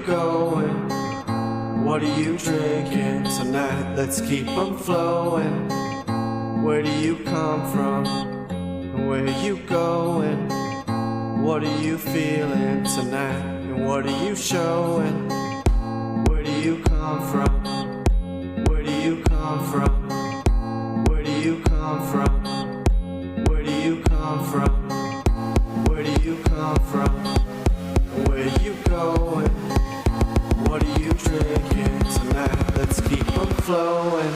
going? What are you drinking tonight? Let's keep them flowing. Where do you come from? Where are you going? What are you feeling tonight? And what are you showing? Where do you come from? Where do you come from? Where do you come from? Where do you come from? Where do you come from? Where are you going? What are you drinking tonight? Let's keep them flowing.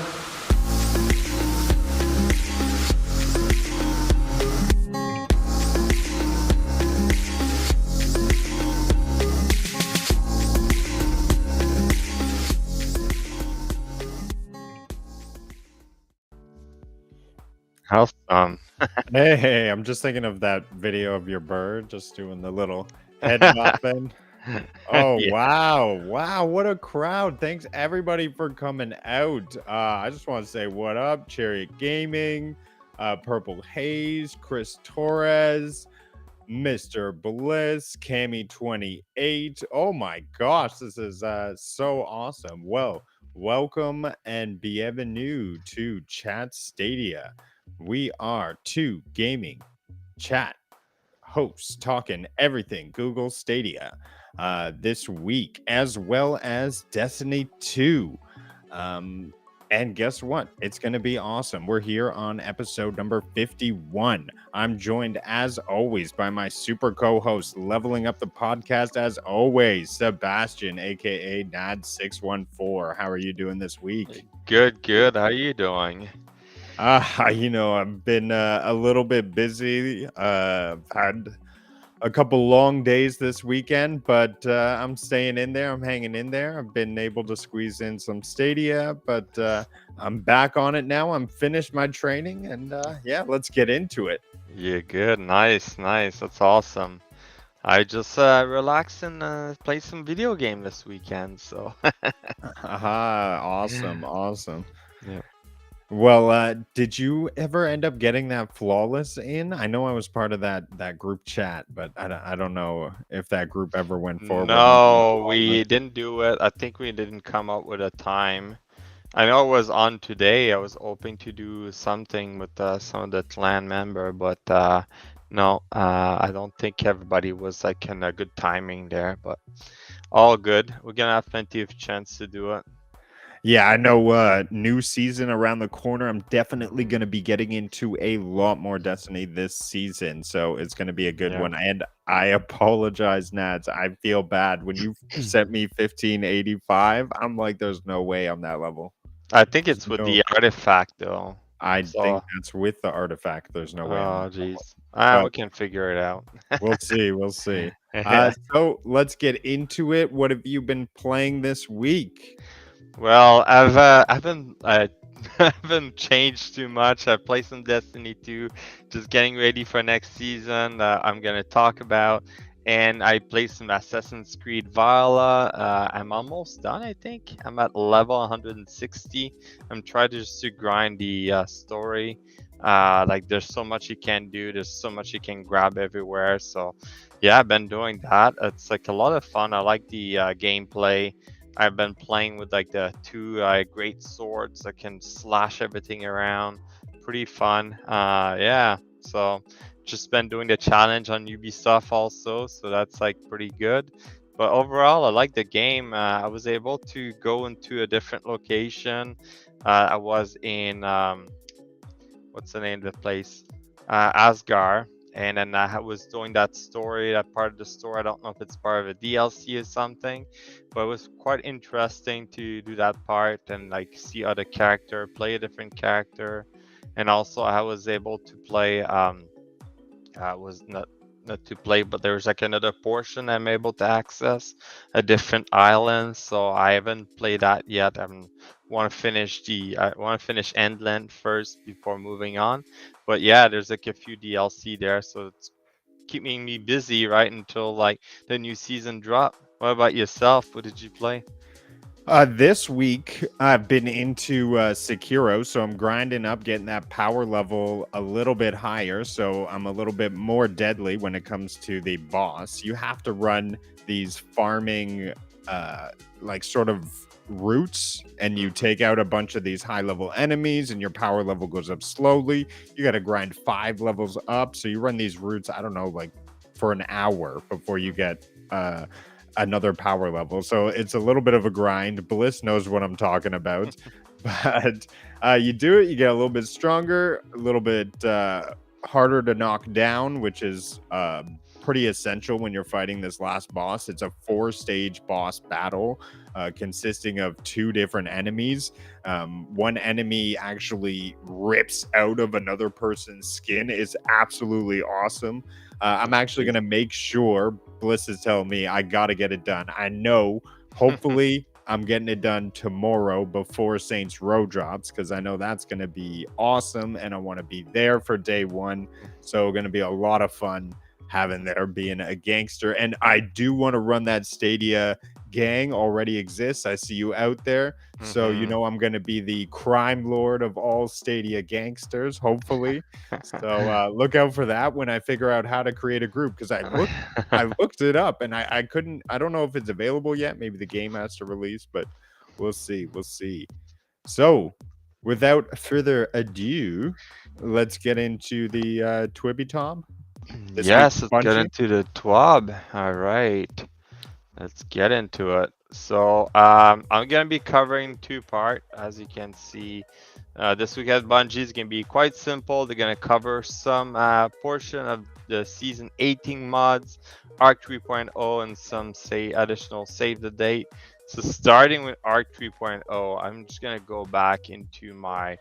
Awesome. Hey, I'm just thinking of that video of your bird just doing the little head bopping. Oh, Yeah. wow, what a crowd. Thanks everybody for coming out. I just want to say what up, Chariot Gaming, Purple Haze, Chris Torres, Mr. Bliss, Cami28. Oh my gosh, this is so awesome. Well, welcome and bienvenue to Chat Stadia. We are two gaming chat hosts talking everything Google Stadia this week, as well as Destiny 2. And guess what? It's going to be awesome. We're here on episode number 51. I'm joined, as always, by my super co-host, leveling up the podcast, as always, Sebastian, aka Nads614. How are you doing this week? Good. How are you doing? I've been a little bit busy. I've had a couple long days this weekend, but I'm staying in there. I'm hanging in there. I've been able to squeeze in some Stadia, but I'm back on it now. I'm finished my training, and yeah, let's get into it. Yeah, good. Nice. That's awesome. I just relaxed and played some video game this weekend. So. Awesome. Yeah. Well, did you ever end up getting that flawless in? I know I was part of that group chat, but I don't know if that group ever went forward. No, we didn't do it. I think we didn't come up with a time. I know it was on today. I was hoping to do something with some of the clan member, but no, I don't think everybody was like in a good timing there. But all good. We're gonna have plenty of chance to do it. Yeah, I know. New season around the corner. I'm definitely going to be getting into a lot more Destiny this season, so it's going to be a good one. And I apologize, Nads. I feel bad when you sent me 1585. I'm like, there's no way I'm that level. I think it's with the artifact, though. I think that's with the artifact. There's no way. Oh, jeez. We can figure it out. We'll see. So let's get into it. What have you been playing this week? Well, I haven't changed too much. I played some Destiny 2, just getting ready for next season. I'm gonna talk about, and I played some Assassin's Creed Valhalla. I'm almost done. I think I'm at level 160. I'm trying just to grind the story. Like there's so much you can do. There's so much you can grab everywhere. So yeah, I've been doing that. It's like a lot of fun. I like the gameplay. I've been playing with like the two great swords that can slash everything around. Pretty fun. Yeah. So just been doing the challenge on Ubisoft also. So that's like pretty good. But overall, I like the game. I was able to go into a different location. I was in, what's the name of the place? Asgard. And then I was doing that story, that part of the story. I don't know if it's part of a DLC or something, but it was quite interesting to do that part and like see other character, play a different character. And also I was able to play, I was not to play, but there's like another portion I'm able to access a different island. So I haven't played that yet. I want to finish Endland first before moving on. But yeah, there's like a few DLC there, so it's keeping me busy right until like the new season drop. What about yourself? What did you play? This week, I've been into Sekiro, so I'm grinding up, getting that power level a little bit higher, so I'm a little bit more deadly when it comes to the boss. You have to run these farming like sort of routes, and you take out a bunch of these high level enemies, and your power level goes up slowly. You got to grind 5 levels up. So you run these routes, I don't know, like for an hour before you get another power level. So it's a little bit of a grind. Bliss knows what I'm talking about. But you do it, you get a little bit stronger, a little bit harder to knock down, which is pretty essential when you're fighting this last boss. It's a 4-stage boss battle consisting of 2 different enemies. One enemy actually rips out of another person's skin. It's absolutely awesome. I'm actually going to make sure, Bliss is telling me I got to get it done. I know, hopefully, I'm getting it done tomorrow before Saints Row drops, because I know that's going to be awesome, and I want to be there for day 1. So going to be a lot of fun having there, being a gangster. And I do want to run that Stadia gang. Already exists. I see you out there. So you know I'm going to be the crime lord of all Stadia gangsters, hopefully. So look out for that when I figure out how to create a group, because I looked it up and I couldn't. I don't know if it's available yet. Maybe the game has to release, but we'll see. So without further ado, let's get into the Twibby Tom. Yes, let's get into the TWAB. All right, let's get into it. So I'm gonna be covering 2 parts. As you can see, this week at Bungie is gonna be quite simple. They're gonna cover some portion of the season 18 mods, Arc 3.0, and some additional save the date. So starting with Arc 3.0, I'm just gonna go back into my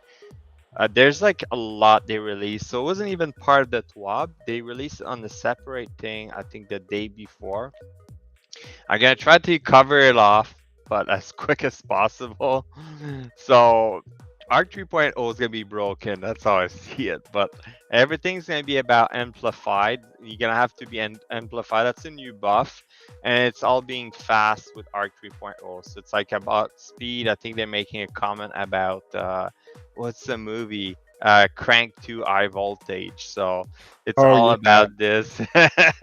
there's like a lot they released, so it wasn't even part of the TWAB. They released it on the separate thing, I think the day before. I'm gonna try to cover it off, but as quick as possible. So Arc 3.0 is gonna be broken, that's how I see it, but everything's gonna be about amplified. You're gonna have to be amplified. That's a new buff, and it's all being fast with Arc 3.0. So it's like about speed. I think they're making a comment about what's the movie, Crank 2 High Voltage. So it's all about this.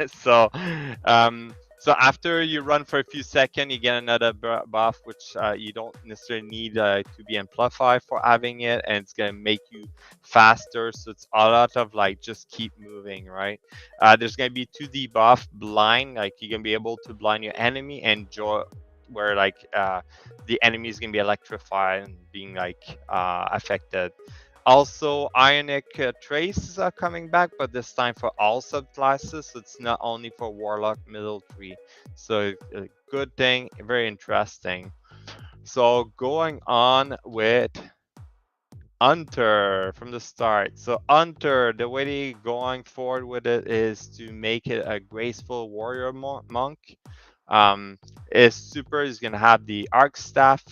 So so after you run for a few seconds, you get another buff, which you don't necessarily need to be amplified for having it, and it's gonna make you faster. So it's a lot of like just keep moving, right? There's gonna be 2 debuff, blind, like you're gonna be able to blind your enemy, and joy, where like the enemy is gonna be electrified and being like affected. Also, Ionic Traces are coming back, but this time for all subclasses. So it's not only for Warlock military. So a good thing, very interesting. So going on with Hunter from the start. So Hunter, the way they going forward with it is to make it a graceful warrior monk. His super is gonna have the arc staff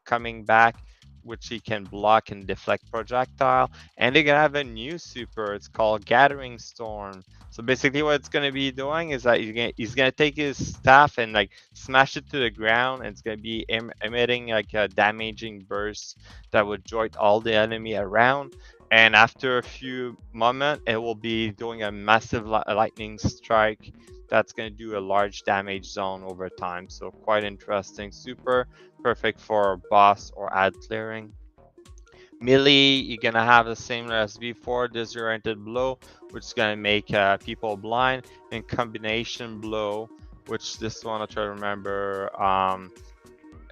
coming back, which he can block and deflect projectile, and they're gonna have a new super. It's called Gathering Storm. So basically what it's gonna be doing is that he's gonna take his staff and like smash it to the ground, and it's gonna be emitting like a damaging burst that would jolt all the enemy around, and after a few moments it will be doing a massive lightning strike that's going to do a large damage zone over time. So quite interesting super, perfect for boss or ad clearing. Melee, you're going to have the same as before, disoriented blow, which is going to make people blind, and combination blow, which this one I try to remember.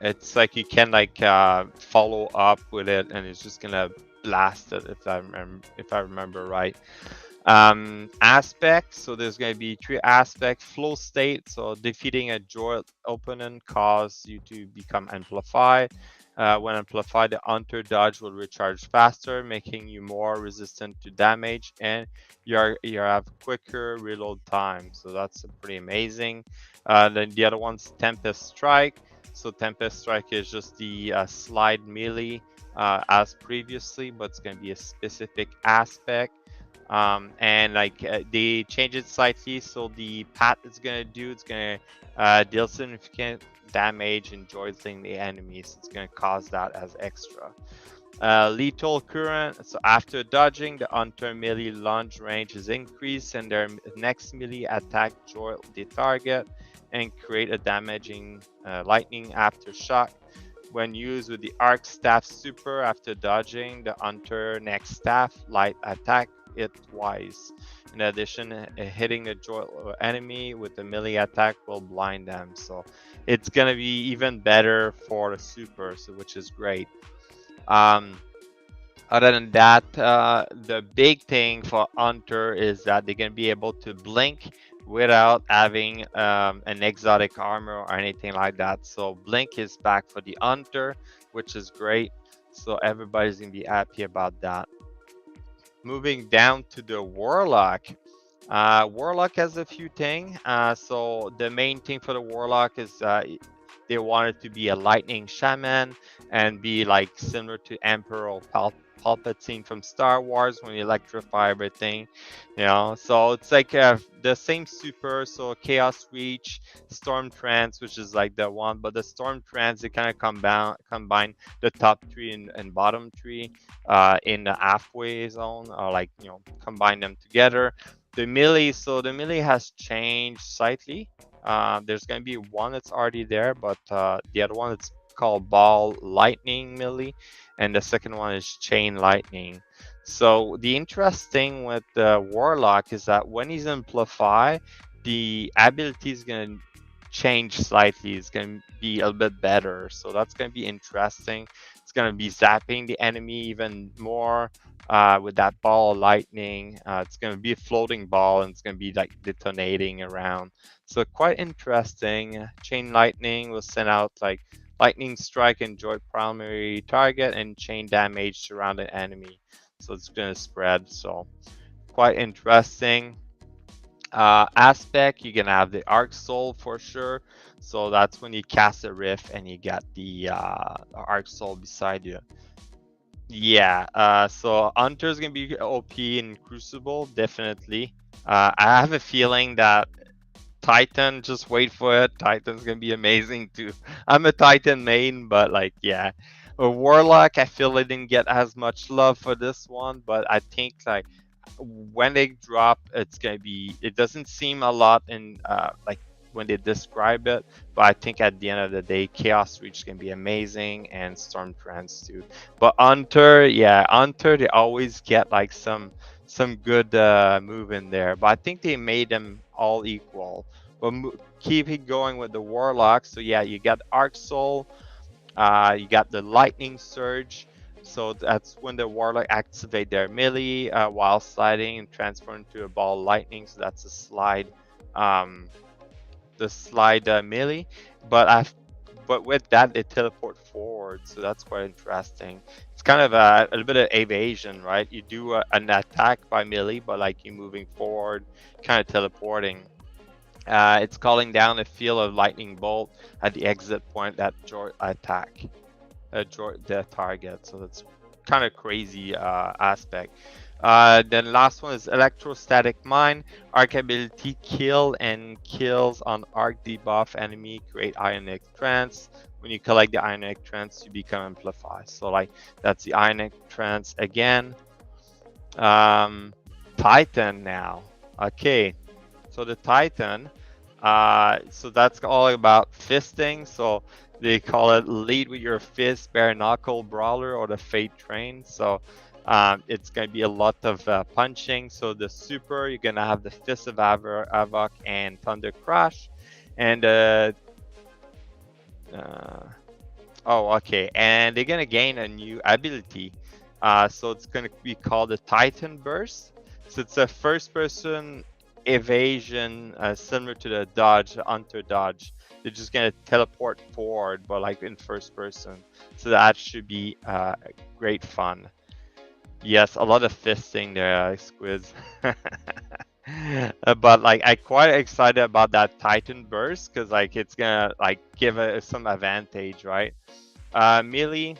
It's like you can like follow up with it, and it's just going to blast it, if I remember right. Aspects, so there's going to be 3 aspects. Flow state, so defeating a jolt opponent cause you to become amplified. When amplified, the Hunter dodge will recharge faster, making you more resistant to damage, and you have quicker reload time. So that's pretty amazing. Then the other one's Tempest Strike. So Tempest Strike is just the slide melee as previously, but it's going to be a specific aspect. And like they change it slightly, so the path it's gonna do, it's gonna deal significant damage and jolting the enemies. It's gonna cause that as extra. Lethal current. So after dodging, the hunter melee launch range is increased, and their next melee attack jolt the target and create a damaging lightning aftershock. When used with the arc staff super after dodging, the hunter next staff light attack it twice. In addition, hitting the jolt enemy with the melee attack will blind them. So it's gonna be even better for the super, so which is great. Other than that, the big thing for Hunter is that they're gonna be able to blink without having an exotic armor or anything like that. So blink is back for the Hunter, which is great. So everybody's gonna be happy about that. Moving down to the Warlock. Warlock has a few things. So the main thing for the Warlock is they want it to be a lightning shaman and be like similar to Emperor Palpatine from Star Wars when you electrify everything, you know. So it's like the same super. So Chaos Reach, Storm Trance, which is like the one, but the Storm Trance they kind of combine the top three and bottom three in the halfway zone, or like combine them together. The melee, so the melee has changed slightly. There's going to be one that's already there, but the other one it's called Ball Lightning Melee, and the second one is Chain Lightning. So the interesting with the Warlock is that when he's amplified, the ability is going to change slightly. It's going to be a little bit better. So that's going to be interesting. It's going to be zapping the enemy even more with that ball of lightning. It's going to be a floating ball and it's going to be like detonating around. So quite interesting. Chain lightning will send out like lightning strike and joint primary target and chain damage surrounding enemy. So it's going to spread. So quite interesting. Aspect, you're gonna have the arc soul for sure. So that's when you cast a rift and you got the arc soul beside you. Yeah, so Hunter's gonna be OP in Crucible, definitely. I have a feeling that Titan, just wait for it. Titan's gonna be amazing too. I'm a Titan main, but like, yeah. A Warlock, I feel they didn't get as much love for this one, but I think like when they drop, it's gonna be. It doesn't seem a lot in like when they describe it, but I think at the end of the day, Chaos Reach can be amazing and Storm Trance too. But Hunter, yeah, Hunter, they always get like some good move in there, but I think they made them all equal. But keep it going with the Warlock. So yeah, you got Arc Soul, you got the Lightning Surge. So that's when the Warlock activate their melee while sliding and transfer into a ball of lightning. So that's a slide, the slide melee. But with that, they teleport forward. So that's quite interesting. It's kind of a little bit of evasion, right? You do an attack by melee, but like you're moving forward, kind of teleporting. It's calling down a field of lightning bolt at the exit point that attack the target. So that's kind of crazy aspect. Then last one is Electrostatic Mine. Arc ability kill and kills on arc debuff enemy create Ionic Trance. When you collect the Ionic Trance, you become amplified. So like that's the Ionic Trance again. Titan now. Okay. So the Titan, so that's all about fisting. So they call it lead with your fist, bare knuckle brawler, or the fate train. So it's going to be a lot of punching. So the super, you're going to have the fist of Havoc and Thunder Crash. And oh, okay. And they're going to gain a new ability. So it's going to be called the Titan Burst. So it's a first person evasion similar to the dodge, Hunter dodge. They're just gonna teleport forward, but like in first person. So that should be great fun. Yes, a lot of fisting there, Squids. But like I'm quite excited about that Titan burst because like it's gonna like give some advantage, right? Melee.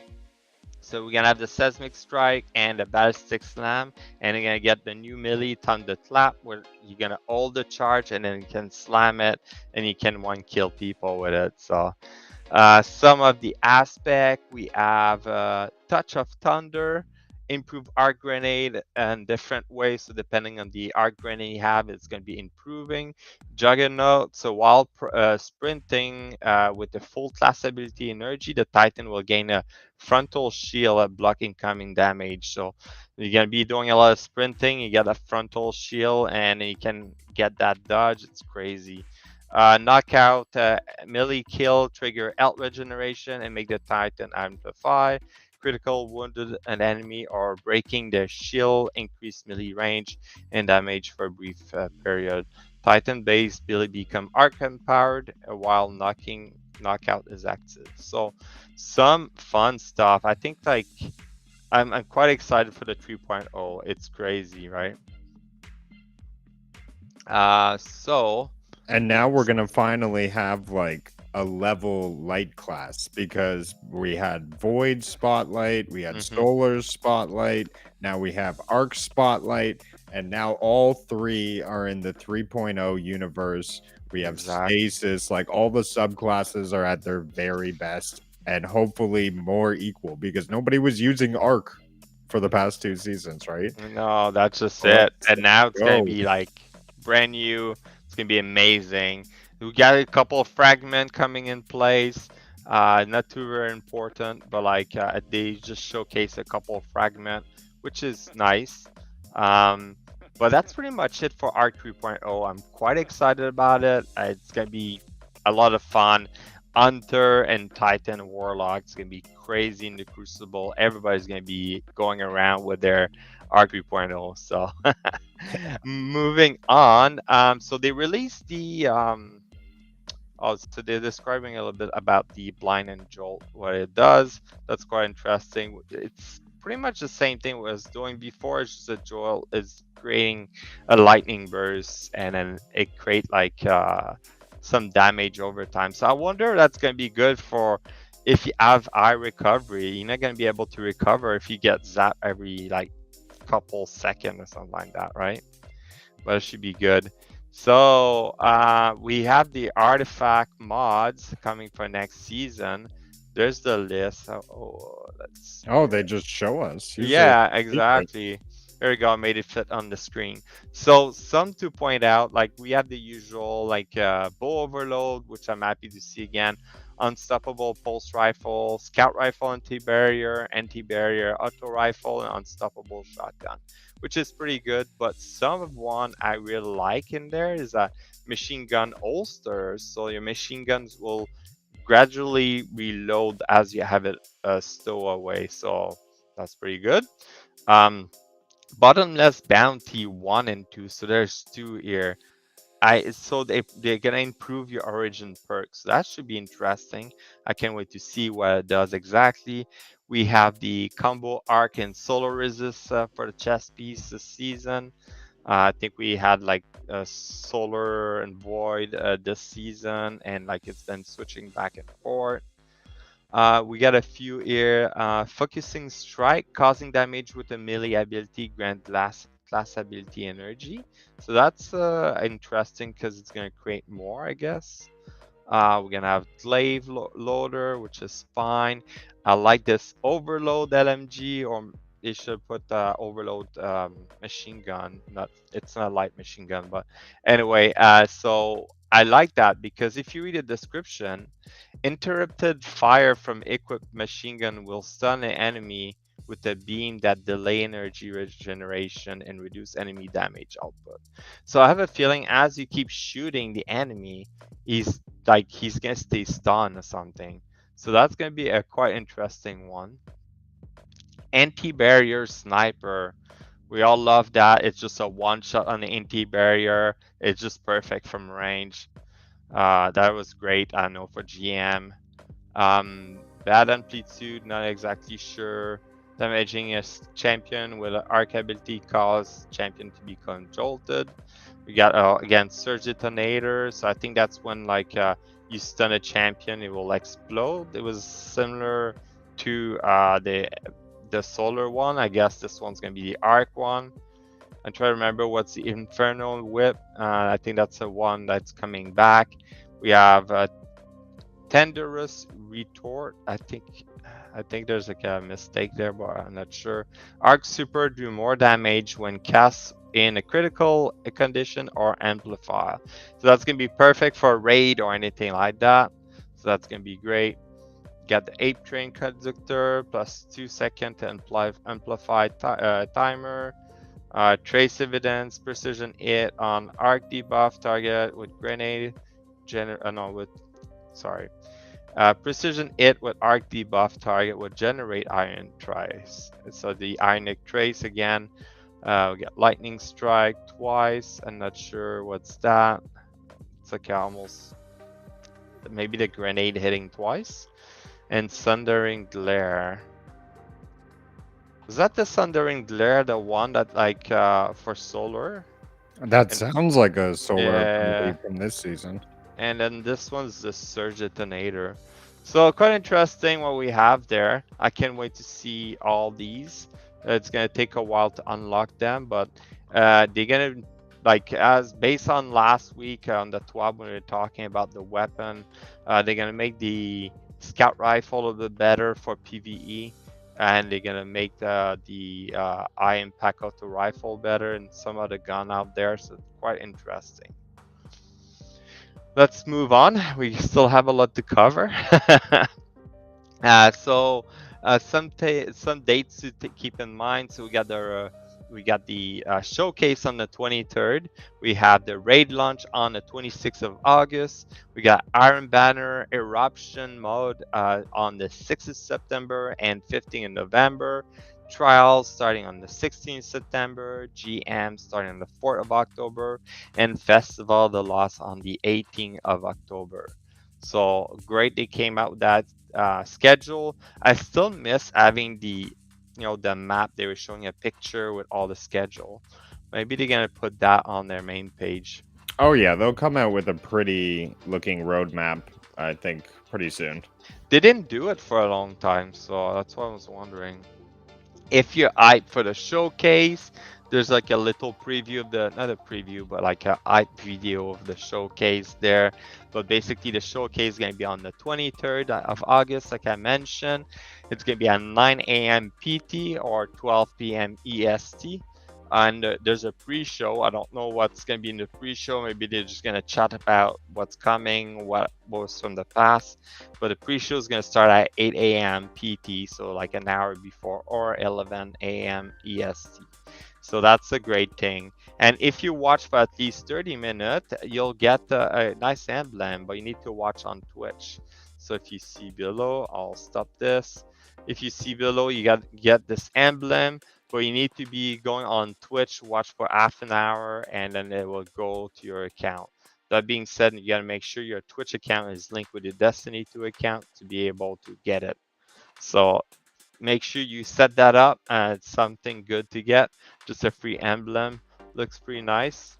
So we're gonna have the Seismic Strike and the Ballistic Slam, and you're gonna get the new melee Thunder Clap, where you're gonna hold the charge and then you can slam it, and you can one kill people with it. So Some of the aspect, we have Touch of Thunder, improve arc grenade in different ways. So depending on the arc grenade you have, it's going to be improving. Juggernaut, so while sprinting with the full class ability energy, the Titan will gain a frontal shield at block incoming damage. So you're going to be doing a lot of sprinting, you get a frontal shield, and you can get that dodge. It's crazy. Knockout, melee kill, trigger health regeneration, and make the Titan amplify. Critical wounded an enemy or breaking their shield, increase melee range and damage for a brief period. Titan base ability become arc empowered while knockout is active. So some fun stuff. I think like I'm quite excited for the 3.0. It's crazy, right? So And now we're gonna finally have like a level light class because we had Void Spotlight, we had Solar Spotlight, now we have Arc Spotlight, and now all three are in the 3.0 universe. We have Stasis, like all the subclasses are at their very best and hopefully more equal because nobody was using Arc for the past 2 seasons, right? No, that's just it. And now it's gonna be like brand new. It's gonna be amazing. We got a couple of fragment coming in place. Not too very important, but like they just showcase a couple of fragment, which is nice. But that's pretty much it for Arc 3.0. I'm quite excited about it. It's gonna be a lot of fun. Hunter and Titan Warlock. It's gonna be crazy in the Crucible. Everybody's gonna be going around with their Arc 3.0. So moving on. So they released the so they're describing a little bit about the Blind and Jolt, what it does. That's quite interesting. It's pretty much the same thing we was doing before. It's just that Jolt is creating a lightning burst and then it create like some damage over time. So I wonder if that's going to be good for if you have eye recovery. You're not going to be able to recover if you get zapped every like couple seconds or something like that, right? But it should be good. So we have the artifact mods coming for next season. There's the list. They just show us. Yeah, exactly. There we go. I made it fit on the screen. So some to point out, like we have the usual like bow overload, which I'm happy to see again. Unstoppable pulse rifle, scout rifle anti-barrier, auto rifle, and unstoppable shotgun, which is pretty good. But some of one I really like in there is a machine gun holsters. So your machine guns will gradually reload as you have it stow away. So that's pretty good. Bottomless bounty 1 and 2. So there's 2 here. They're gonna improve your origin perks. So that should be interesting. I can't wait to see what it does exactly. We have the combo arc and solar resist for the chest piece this season. I think we had like solar and void this season, and like it's been switching back and forth. We got a few here. Focusing strike, causing damage with a melee ability, grant class ability energy. So that's interesting because it's gonna create more, I guess. We're gonna have glaive loader, which is fine. I like this overload LMG, or they should put overload machine gun. It's not a light machine gun, but anyway. So I like that because if you read the description, interrupted fire from equipped machine gun will stun an enemy with a beam that delay energy regeneration and reduce enemy damage output. So I have a feeling as you keep shooting the enemy, he's gonna stay stunned or something. So that's gonna be a quite interesting one. Anti-barrier sniper. We all love that. It's just a one shot on the anti-barrier. It's just perfect from range. That was great. I know for GM. Bad amplitude, not exactly sure. Damaging a champion with an arc ability cause champion to become jolted. We got again surge detonator. So I think that's when like you stun a champion, it will explode. It was similar to the solar one. I guess this one's gonna be the arc one. I'm trying to remember what's the infernal whip. I think that's the one that's coming back. We have Tenderous Retort. I think there's like a mistake there, but I'm not sure. Arc Super do more damage when cast in a critical condition or amplifier. So that's gonna be perfect for raid or anything like that. So that's gonna be great. Got the Ape Train Conductor plus 2 second to amplify timer. Trace Evidence, Precision Hit on Arc debuff target with grenade. Precision Hit with Arc debuff target would generate Iron Trace. So the Ionic Trace again. We got Lightning Strike twice. I'm not sure what's that. It's like almost maybe the grenade hitting twice. And Sundering Glare. Is that the Sundering Glare, the one that like for solar? That sounds like a solar Yeah. ability from this season. And then this one's the Surge Detonator. So quite interesting what we have there. I can't wait to see all these. It's gonna take a while to unlock them, but they're gonna like as based on last week on the TWAB when we were talking about the weapon, they're gonna make the scout rifle a little bit better for PvE, and they're gonna make the eye impact auto rifle better and some other gun out there. So it's quite interesting. Let's move on. We still have a lot to cover. Some dates to keep in mind. So we got the showcase on the 23rd. We have the raid launch on the 26th of August. We got Iron Banner Eruption mode on the 6th of September and 15th of November. Trials starting on the 16th of September, GM starting on the 4th of October, and Festival of the Lost on the 18th of October. So great they came out with that schedule. I still miss having the map. They were showing a picture with all the schedule. Maybe they're gonna put that on their main page. Oh yeah, they'll come out with a pretty looking roadmap, I think, pretty soon. They didn't do it for a long time, so that's why I was wondering. If you're hyped for the showcase, there's like a little preview of not a preview, but like a hype video of the showcase there. But basically the showcase is going to be on the 23rd of August, like I mentioned. It's going to be at 9 a.m. PT or 12 p.m. EST. And there's a pre-show. I don't know what's going to be in the pre-show. Maybe they're just going to chat about what's coming, what was from the past. But the pre-show is going to start at 8 a.m. PT, so like an hour before, or 11 a.m. EST. So that's a great thing. And if you watch for at least 30 minutes, you'll get a nice emblem, but you need to watch on Twitch. So if you see below, I'll stop this. If you see below, you get this emblem. But you need to be going on Twitch, watch for half an hour, and then it will go to your account. That being said, you gotta make sure your Twitch account is linked with your Destiny 2 account to be able to get it. So make sure you set that up. It's something good to get. Just a free emblem. Looks pretty nice.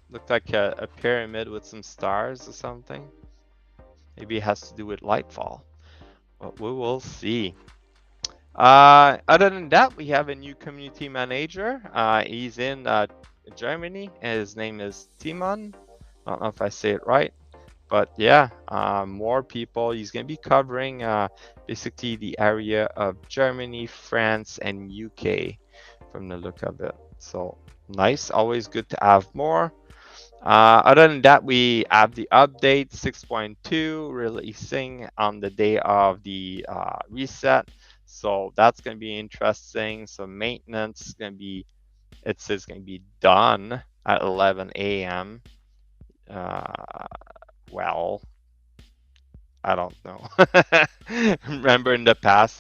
Looks like a pyramid with some stars or something. Maybe it has to do with Lightfall. But we will see. Other than that, we have a new community manager. He's in Germany, and his name is Timon. I don't know if I say it right, but yeah, more people. He's gonna be covering basically the area of Germany, France, and UK from the look of it. So nice, always good to have more. Other than that, we have the update 6.2 releasing on the day of the reset. So that's going to be interesting. So maintenance is going to be, it says going to be done at 11 a.m. Well, I don't know. Remember in the past,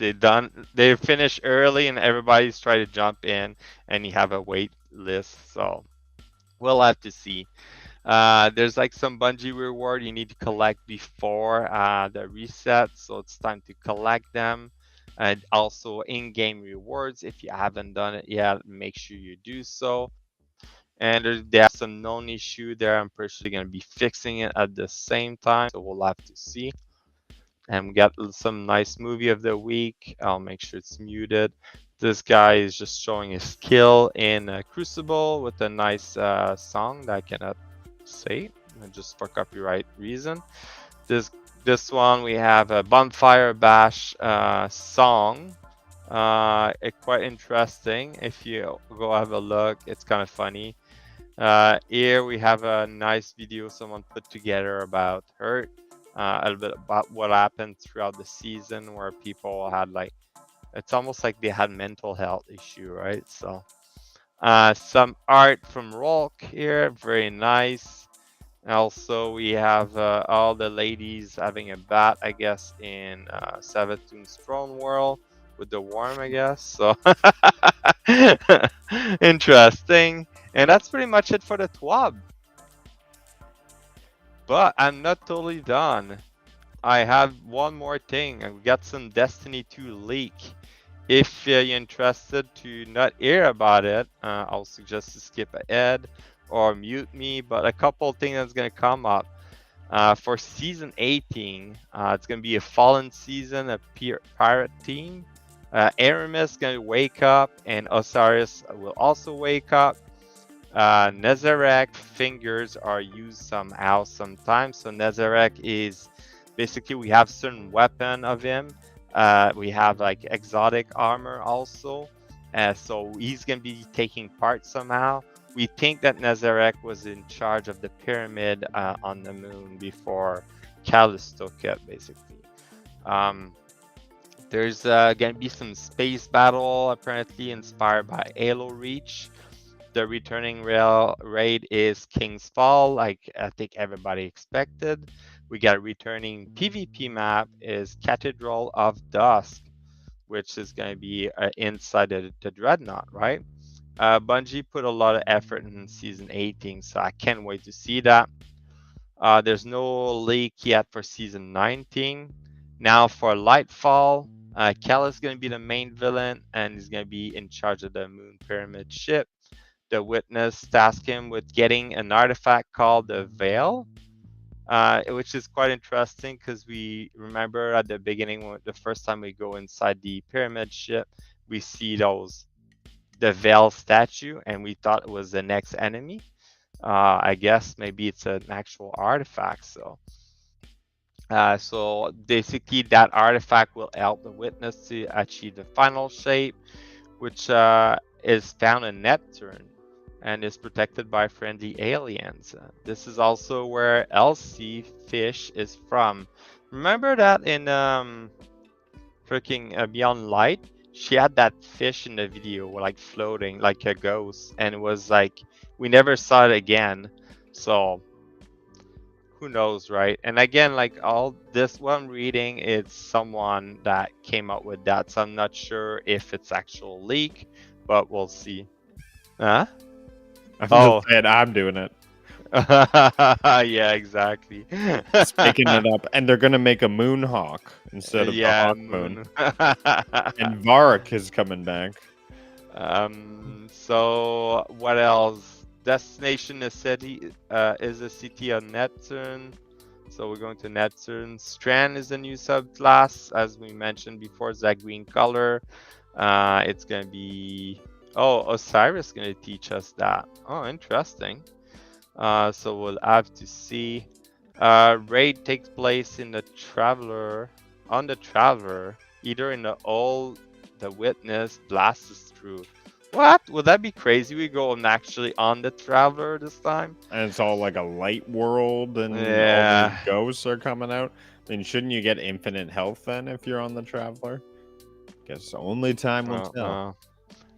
they finish early and everybody's trying to jump in and you have a wait list. So we'll have to see. There's like some Bungie reward you need to collect before the reset. So it's time to collect them. And also in-game rewards. If you haven't done it yet, make sure you do so. And there's some known issue there. I'm pretty sure they're going to be fixing it at the same time. So we'll have to see. And we got some nice movie of the week. I'll make sure it's muted. This guy is just showing his skill in Crucible with a nice song that I cannot say just for copyright reason. This This one we have a Bonfire Bash song. It's quite interesting. If you go have a look, it's kind of funny. Here we have a nice video someone put together about Hurt. A little bit about what happened throughout the season, where people had like, it's almost like they had mental health issue, right? So some art from Rolk here, very nice. Also, we have all the ladies having a bat, I guess, in Savatoon's Throne World with the worm, I guess. So interesting. And that's pretty much it for the TWAB. But I'm not totally done. I have one more thing. I got some Destiny 2 leak. If you're interested to not hear about it, I'll suggest to skip ahead or mute me. But a couple of things that's going to come up. For Season 18, it's going to be a Fallen season, a pirate team. Aramis is going to wake up, and Osiris will also wake up. Nezarec fingers are used somehow sometimes. So Nezarec is basically, we have certain weapon of him. We have like exotic armor also. So he's going to be taking part somehow. We think that Nezarec was in charge of the pyramid on the moon before Calus took it, basically. There's going to be some space battle, apparently inspired by Halo Reach. The returning raid is King's Fall, like I think everybody expected. We got a returning PvP map is Cathedral of Dusk, which is going to be inside the Dreadnought, right? Bungie put a lot of effort in Season 18, so I can't wait to see that. There's no leak yet for Season 19. Now for Lightfall, Cal is going to be the main villain, and he's going to be in charge of the Moon Pyramid ship. The Witness tasked him with getting an artifact called the Veil, which is quite interesting because we remember at the beginning, the first time we go inside the pyramid ship, we see the Veil statue, and we thought it was the next enemy. I guess maybe it's an actual artifact. So basically, that artifact will help the Witness to achieve the final shape, which is found in Neptune and is protected by friendly aliens. This is also where Elsie Fish is from. Remember that in freaking Beyond Light, she had that fish in the video, like floating like a ghost, and it was like we never saw it again. So who knows, right? And again, like all this one reading, it's someone that came up with that, so I'm not sure if it's actual leak, but we'll see. Huh? I'm just saying, I'm doing it. Yeah, exactly. Just picking it up, and they're gonna make a Moonhawk instead of the Hawk Moon. And Varric is coming back. So what else? Destination is a city of Neptune. So we're going to Neptune. Strand is a new subclass, as we mentioned before. It's that green color. It's gonna be. Oh, Osiris is going to teach us that. Oh, interesting. So we'll have to see. Raid takes place in the Traveler, either in the Old, the Witness, blasts us through. What? Would that be crazy? We go actually on the Traveler this time? And it's all like a light world, and all these ghosts are coming out. I mean, shouldn't you get infinite health then if you're on the Traveler? Guess only time will tell.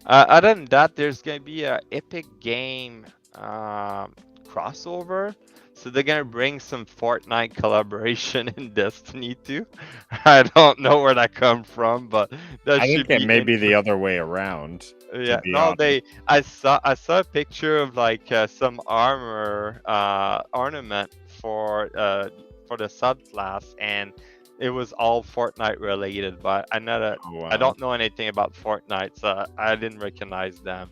Other than that, there's going to be a Epic Game crossover. So they're going to bring some Fortnite collaboration in Destiny 2. I don't know where that comes from, but that I should think be it may be the other way around. Yeah, no, I saw a picture of like some armor ornament for the subclass, and it was all Fortnite related, but I don't know anything about Fortnite, so I didn't recognize them.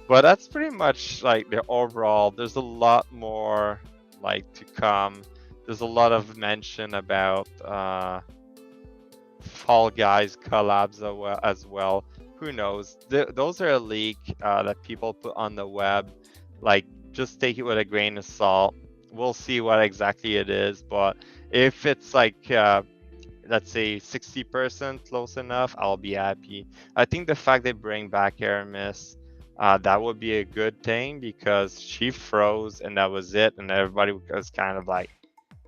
But that's pretty much like the overall. There's a lot more like to come. There's a lot of mention about Fall Guys collabs as well. Who knows? Those are a leak that people put on the web. Like, just take it with a grain of salt. we'll see what exactly it is. But if it's like let's say 60% close enough, I'll be happy. I think the fact they bring back Aramis, that would be a good thing because she froze and that was it, and everybody was kind of like,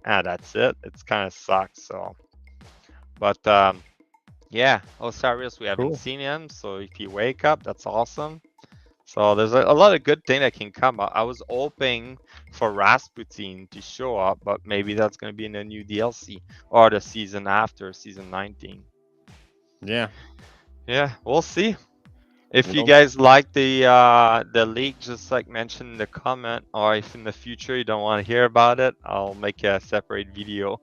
that's it. It's kind of sucks. So, but yeah, Osiris, we haven't Cool. seen him, so if he wake up, that's awesome. So there's a lot of good thing that can come. I was hoping for Rasputin to show up, but maybe that's going to be in a new DLC or the season after, season 19. Yeah. Yeah, we'll see. If you Well, guys like the leak, just like mentioned in the comment, or if in the future you don't want to hear about it, I'll make a separate video.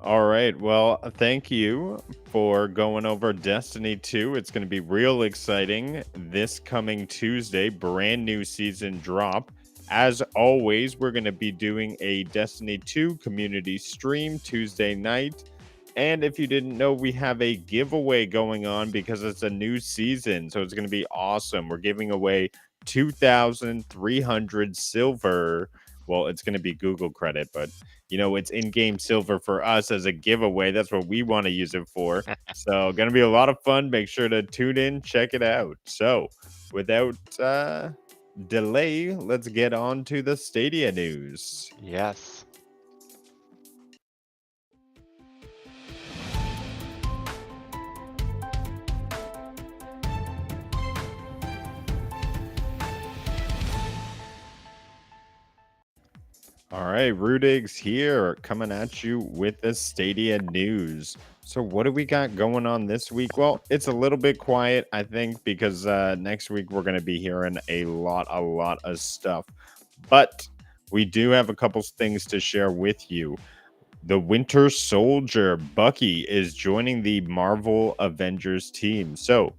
all right. Well, thank you for going over Destiny 2. It's going to be real exciting this coming Tuesday. Brand new season drop. As always, we're going to be doing a Destiny 2 community stream Tuesday night. And if you didn't know, we have a giveaway going on because it's a new season. So it's going to be awesome. We're giving away 2,300 silver. Well, it's going to be Google credit, but it's in-game silver for us as a giveaway. That's what we want to use it for. So going to be a lot of fun. Make sure to tune in, check it out. So without delay, let's get on to the Stadia news. Yes. All right, Rudiggz here, coming at you with the Stadia news. So what do we got going on this week? Well, it's a little bit quiet, I think, because next week we're going to be hearing a lot of stuff. But we do have a couple things to share with you. The Winter Soldier, Bucky, is joining the Marvel Avengers team. So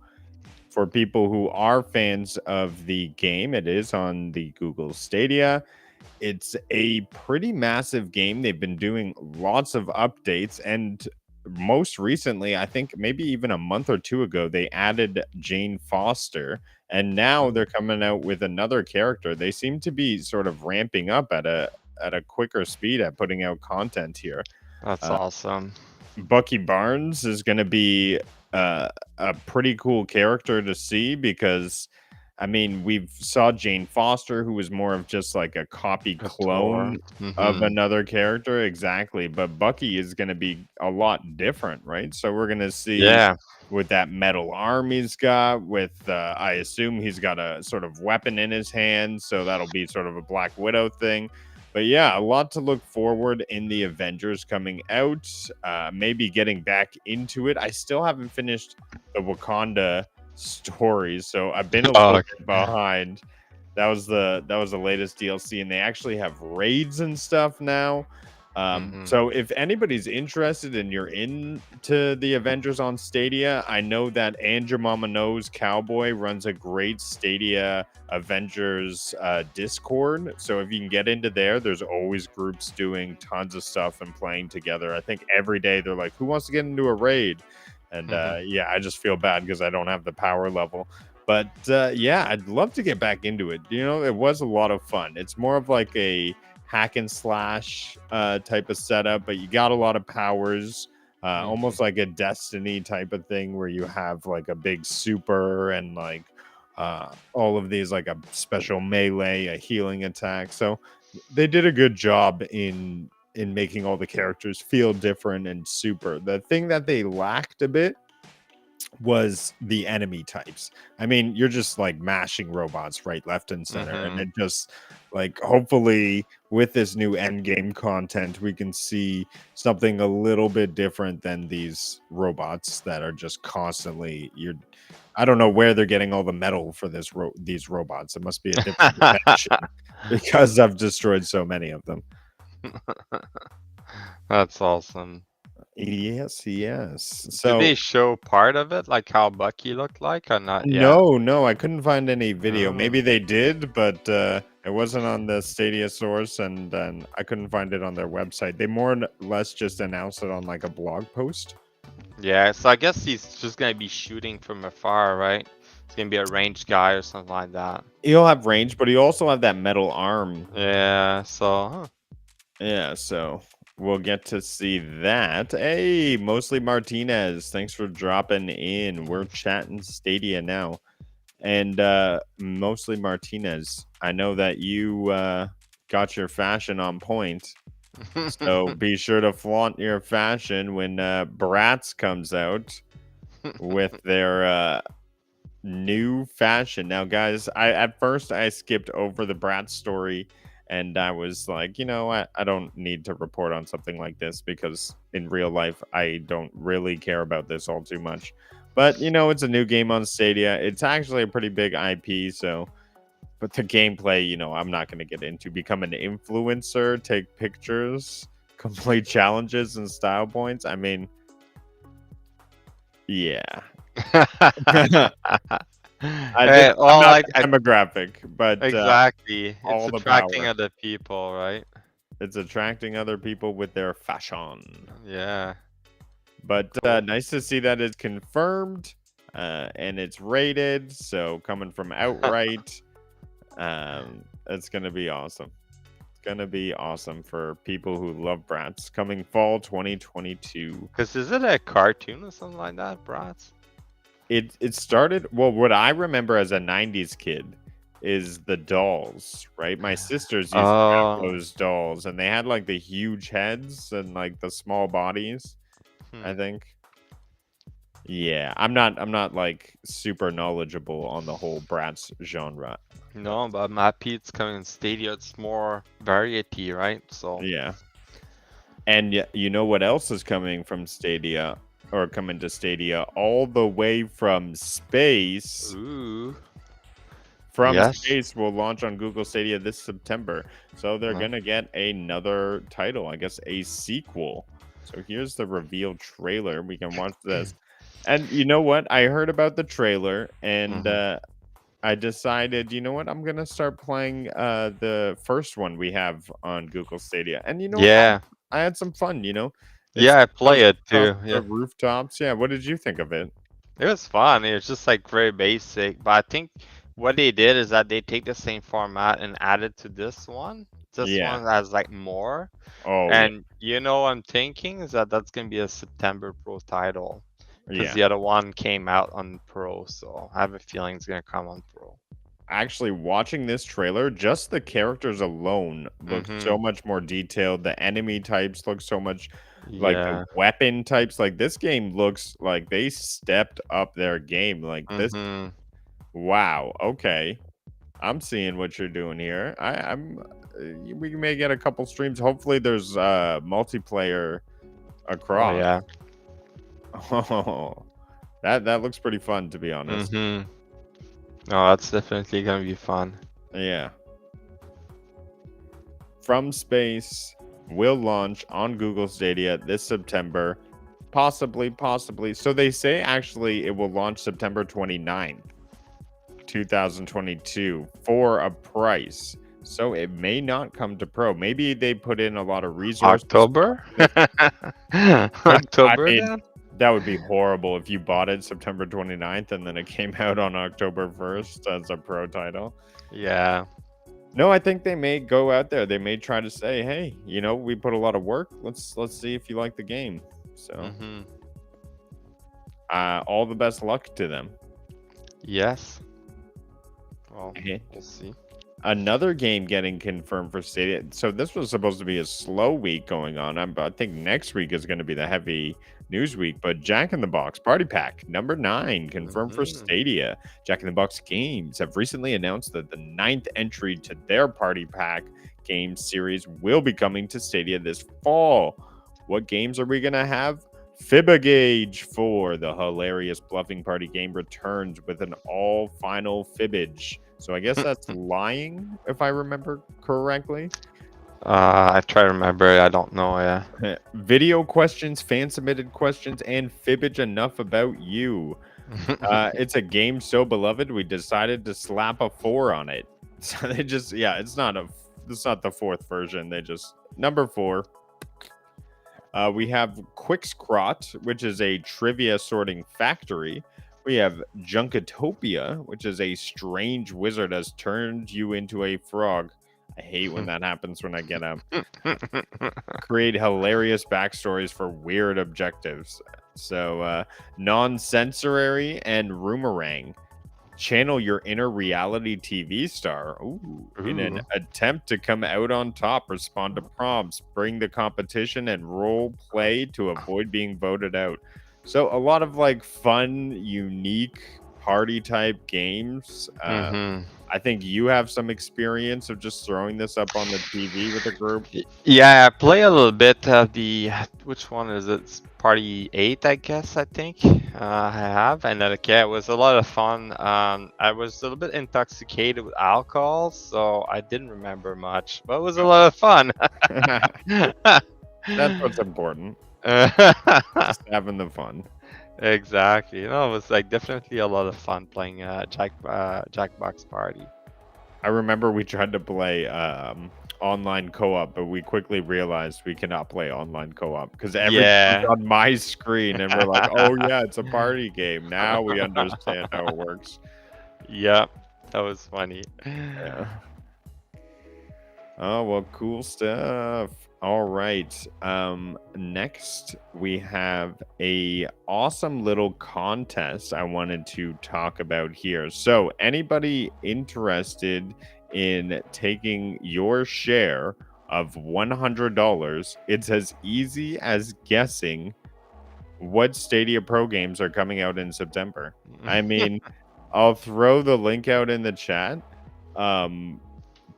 for people who are fans of the game, it is on the Google Stadia. It's a pretty massive game. They've been doing lots of updates, and most recently, I think maybe even a month or two ago, they added Jane Foster, and now they're coming out with another character. They seem to be sort of ramping up at a quicker speed at putting out content here. That's awesome. Bucky Barnes is going to be a pretty cool character to see because, I mean, we've saw Jane Foster, who was more of just like a copy clone of another character. Exactly. But Bucky is going to be a lot different, right? So we're going to see with that metal arm he's got, with, I assume he's got a sort of weapon in his hand. So that'll be sort of a Black Widow thing. But yeah, a lot to look forward in the Avengers coming out. Maybe getting back into it. I still haven't finished the Wakanda stories, so I've been a little bit behind. That was the latest DLC, and they actually have raids and stuff now. So if anybody's interested and you're into the Avengers on Stadia, I know that And Your Mama Knows Cowboy runs a great Stadia Avengers Discord. So if you can get into there, there's always groups doing tons of stuff and playing together. I think every day they're like, who wants to get into a raid? And yeah, I just feel bad because I don't have the power level. But yeah, I'd love to get back into it. It was a lot of fun. It's more of like a hack and slash type of setup, but you got a lot of powers, almost like a Destiny type of thing where you have like a big super and like all of these, like a special melee, a healing attack. So they did a good job in making all the characters feel different and super. The thing that they lacked a bit was the enemy types. I mean, you're just like mashing robots right, left, and center, and it just like, hopefully with this new end game content, we can see something a little bit different than these robots that are just constantly. I don't know where they're getting all the metal for these robots. It must be a different dimension because I've destroyed so many of them. That's awesome. Yes. So did they show part of it, like how Bucky looked like, or not yet? No, I couldn't find any video. Maybe they did, but it wasn't on the Stadia source, and then I couldn't find it on their website. They more or less just announced it on like a blog post. Yeah, so I guess he's just gonna be shooting from afar, right? It's gonna be a ranged guy or something like that. He'll have range, but he also have that metal arm. Yeah. So. Huh. Yeah, so we'll get to see that. Hey, Mostly Martinez, thanks for dropping in. We're chatting Stadia now. And Mostly Martinez, I know that you got your fashion on point. So be sure to flaunt your fashion when Bratz comes out with their new fashion. Now, guys, at first I skipped over the Bratz story, and I was like, I don't need to report on something like this because in real life I don't really care about this all too much. But it's a new game on Stadia. It's actually a pretty big IP, so. But the gameplay, I'm not going to get into. Become an influencer, take pictures, complete challenges and style points. I mean, yeah. I'm not the demographic, but exactly, all it's the attracting power. other people, right? It's attracting other people with their fashion. Yeah. But Cool. nice to see that it's confirmed and it's rated. So coming from Outright, it's gonna be awesome. It's gonna be awesome for people who love Bratz. Coming fall 2022. Because is it a cartoon or something like that, Bratz? It started, well, what I remember as a 90s kid is the dolls, right? My sisters used to have those dolls, and they had like the huge heads and like the small bodies, I think. Yeah, I'm not like super knowledgeable on the whole Bratz genre. No, but Matt Pete's coming in Stadia. It's more variety, right? So yeah. And you know what else is coming from Stadia? Or coming to Stadia all the way from space. Ooh. From Space will launch on Google Stadia this September. So they're going to get another title, I guess a sequel. So here's the reveal trailer. We can watch this. And you know what? I heard about the trailer and I decided, you know what? I'm going to start playing the first one we have on Google Stadia. And you know what? I had some fun, Yeah, I play it too. The rooftops. Yeah, what did you think of it? It was fun. It was just like very basic, but I think what they did is that they take the same format and add it to this one. This one has like more. And I'm thinking is that that's gonna be a September Pro title because the other one came out on Pro, so I have a feeling it's gonna come on Pro. Actually, watching this trailer, just the characters alone look so much more detailed. The enemy types look so much like the weapon types. Like this game looks like they stepped up their game. Like this. Wow. Okay. I'm seeing what you're doing here. We may get a couple streams. Hopefully there's multiplayer across. Oh, that looks pretty fun, to be honest. Oh, that's definitely gonna be fun. Yeah. From Space will launch on Google Stadia this September. Possibly. So they say actually it will launch September 29th, 2022 for a price. So it may not come to Pro. Maybe they put in a lot of resources. October? October, then? That would be horrible if you bought it September 29th and then it came out on October 1st as a Pro title. Yeah. No, I think they may go out there. They may try to say, hey, we put a lot of work. Let's see if you like the game. So all the best luck to them. Yes. Well, we'll see. Another game getting confirmed for Stadia. So this was supposed to be a slow week going on. I think next week is going to be the heavy news week. But Jack in the Box Party Pack number 9 confirmed for Stadia. Jack in the Box Games have recently announced that the 9th entry to their Party Pack game series will be coming to Stadia this fall. What games are we going to have? Fibbagage 4, the hilarious bluffing party game, returns with an all-final fibbage. So I guess that's lying, if I remember correctly. I try to remember. I don't know. Yeah. Video questions, fan-submitted questions, and fibbage enough about you. It's a game so beloved, we decided to slap a 4 on it. So they just, it's not the 4th version. They just, number 4. We have Quickscrot, which is a trivia sorting factory We have Junkatopia, which is a strange wizard has turned you into a frog. I hate when that happens when I get up. Create hilarious backstories for weird objectives. So, non-censorary and Roomerang. Channel your inner reality TV star. Ooh. In an attempt to come out on top, respond to prompts, bring the competition, and role play to avoid being voted out. So a lot of like fun, unique party type games. I think you have some experience of just throwing this up on the TV with a group. Yeah, I play a little bit of the, which one is it? It's Party 8, I guess, I think. I have, and okay, it was a lot of fun. I was a little bit intoxicated with alcohol, so I didn't remember much, but it was a lot of fun. That's what's important. Just having the fun. Exactly. You know, it was like definitely a lot of fun playing Jackbox Party. I remember we tried to play online co-op, but we quickly realized we cannot play online co-op because everything's on my screen, and we're like, "Oh yeah, it's a party game." Now we understand how it works. Yep, that was funny. Yeah. Oh well, cool stuff. All right. Next we have a awesome little contest I wanted to talk about here. So anybody interested in taking your share of $100, it's as easy as guessing what Stadia Pro games are coming out in September. I mean, I'll throw the link out in the chat.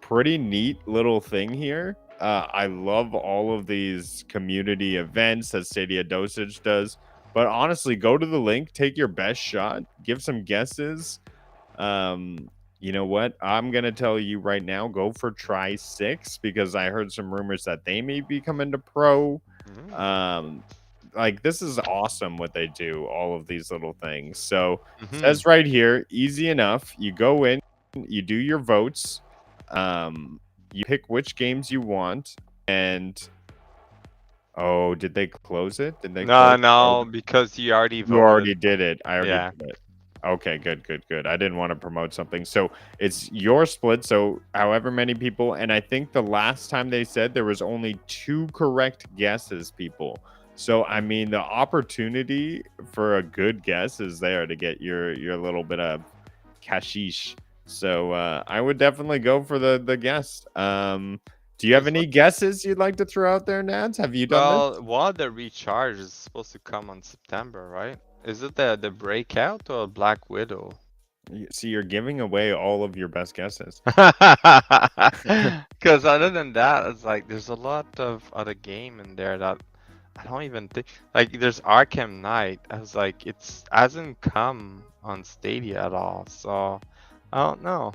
Pretty neat little thing here. I love all of these community events that Stadia Dosage does. But honestly, go to the link, take your best shot, give some guesses. You know what? I'm going to tell you right now, go for Try 6 because I heard some rumors that they may be coming to Pro. Like, this is awesome what they do, all of these little things. So, it says right here, easy enough. You go in, you do your votes. You pick which games you want, and oh, did they close it? Did they? No, because you already voted. You already did it. I already Yeah. did it. Okay, good. I didn't want to promote something. So it's your split. So however many people, and I think the last time they said there was only 2 correct guesses, people. So I mean, the opportunity for a good guess is there to get your little bit of cashish. So I would definitely go for the guess. Do you have any guesses you'd like to throw out there, Nads? Have you done this? Well, the recharge is supposed to come on September, right? Is it the Breakout or Black Widow? See, you're giving away all of your best guesses. Because other than that, it's like there's a lot of other game in there that I don't even think. Like there's Arkham Knight. I was like, it hasn't come on Stadia at all, so I don't know.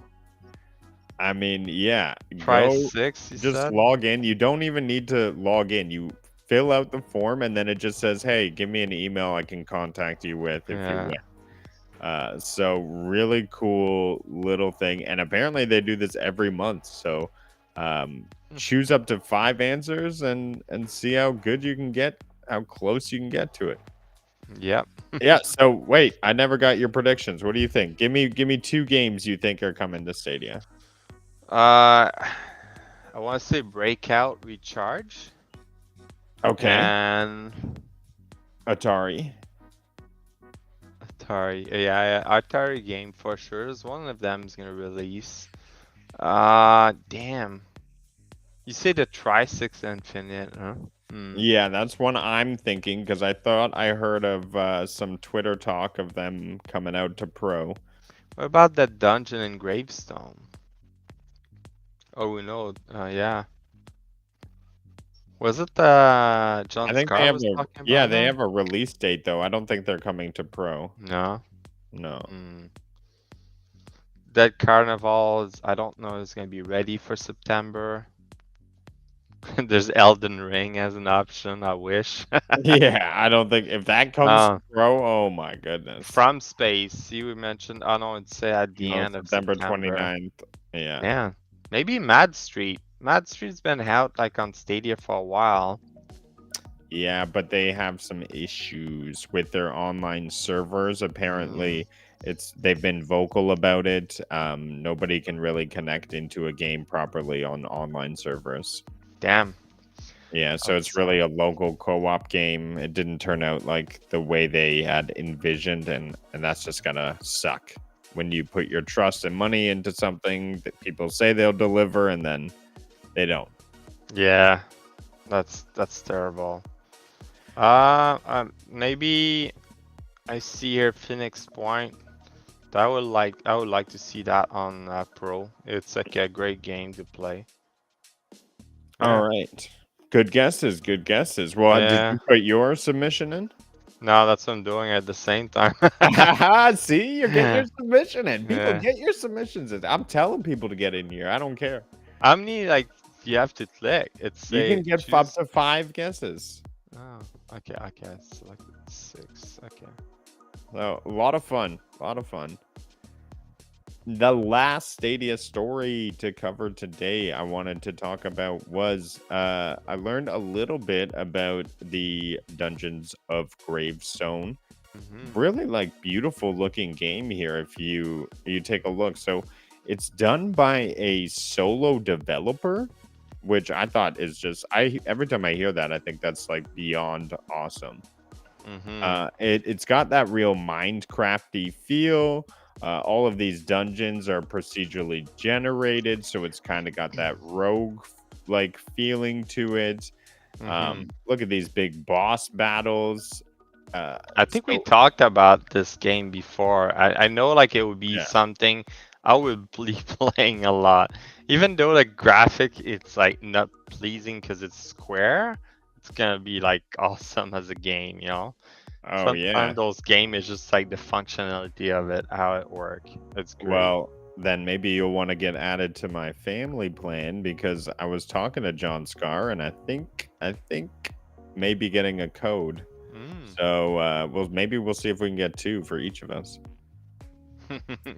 I mean, yeah. Try 6. You just said? log in. You don't even need to log in. You fill out the form, and then it just says, "Hey, give me an email I can contact you with if you win." So really cool little thing, and apparently they do this every month. So choose up to 5 answers and see how good you can get, how close you can get to it. Yep. Yeah. So wait, I never got your predictions. What do you think? Give me 2 games you think are coming to Stadia. I want to say Breakout Recharge. Okay. And Atari. Yeah, Atari game for sure. Is one of them is gonna release. Damn. You say the Try 6 Infinite, huh? Yeah, that's one I'm thinking because I thought I heard of some Twitter talk of them coming out to Pro. What about that Dungeon and Gravestone? Oh, we know. Yeah. Was it John I think Scar they have was talking about they that? have a release date though. I don't think they're coming to Pro. No. No. That Carnival is, I don't know, is gonna be ready for September. There's Elden Ring as an option. I wish. Yeah, I don't think if that comes to Pro. Oh my goodness. From Space, you mentioned. Oh no, it's at the end of September September. 29th. Yeah. Yeah. Maybe Mad Street. Mad Street's been out like on Stadia for a while. Yeah, but they have some issues with their online servers. Apparently, they've been vocal about it. Nobody can really connect into a game properly on online servers. Damn. Yeah, so it's That's, really a local co-op game. It didn't turn out like the way they had envisioned, and that's just gonna suck when you put your trust and money into something that people say they'll deliver and then they don't. yeah, that's terrible. Maybe I see here Phoenix Point. I would like to see that on Pro. It's like a great game to play. All Yeah. right. Good guesses. Good guesses. Well, did Yeah. you put your submission in? No, that's what I'm doing at the same time. See, you're getting your submission in. People Yeah. get your submissions in. I'm telling people to get in here. I don't care. How many like you have to click? It's You say can get up to 5 guesses. Oh, okay. Select 6. Okay. So, a lot of fun. A lot of fun. The last Stadia story to cover today I wanted to talk about was I learned a little bit about the Dungeons of Gravestone. Really like beautiful looking game here if you take a look. So it's done by a solo developer, which I thought is just every time I hear that I think that's like beyond awesome. It's got that real Minecrafty feel. All of these dungeons are procedurally generated, so it's kind of got that rogue like feeling to it. Look at these big boss battles. I think we talked about this game before. I know like it would be something I would be playing a lot. Even though the graphic it's like not pleasing because it's square, it's gonna be like awesome as a game, you know? Oh yeah. Sometimes those games is just like the functionality of it, how it works. It's great. Well, then maybe you'll want to get added to my family plan because I was talking to John Scar and I think maybe getting a code. So maybe we'll see if we can get 2 for each of us.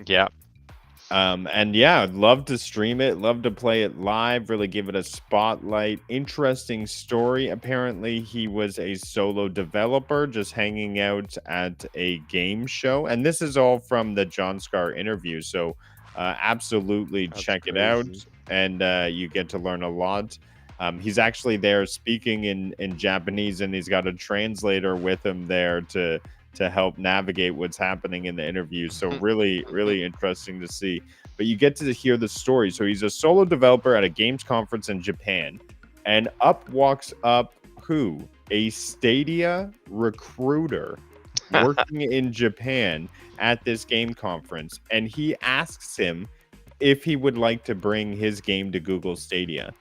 Yeah. And yeah, I'd love to stream it, love to play it live, really give it a spotlight. Interesting story. Apparently, he was a solo developer just hanging out at a game show. And this is all from the John Scar interview. So absolutely check it out. And you get to learn a lot. He's actually there speaking in Japanese, and he's got a translator with him there to help navigate what's happening in the interview. So really, really interesting to see. But you get to hear the story. So he's a solo developer at a games conference in Japan. And up walks who? A Stadia recruiter working in Japan at this game conference. And he asks him if he would like to bring his game to Google Stadia.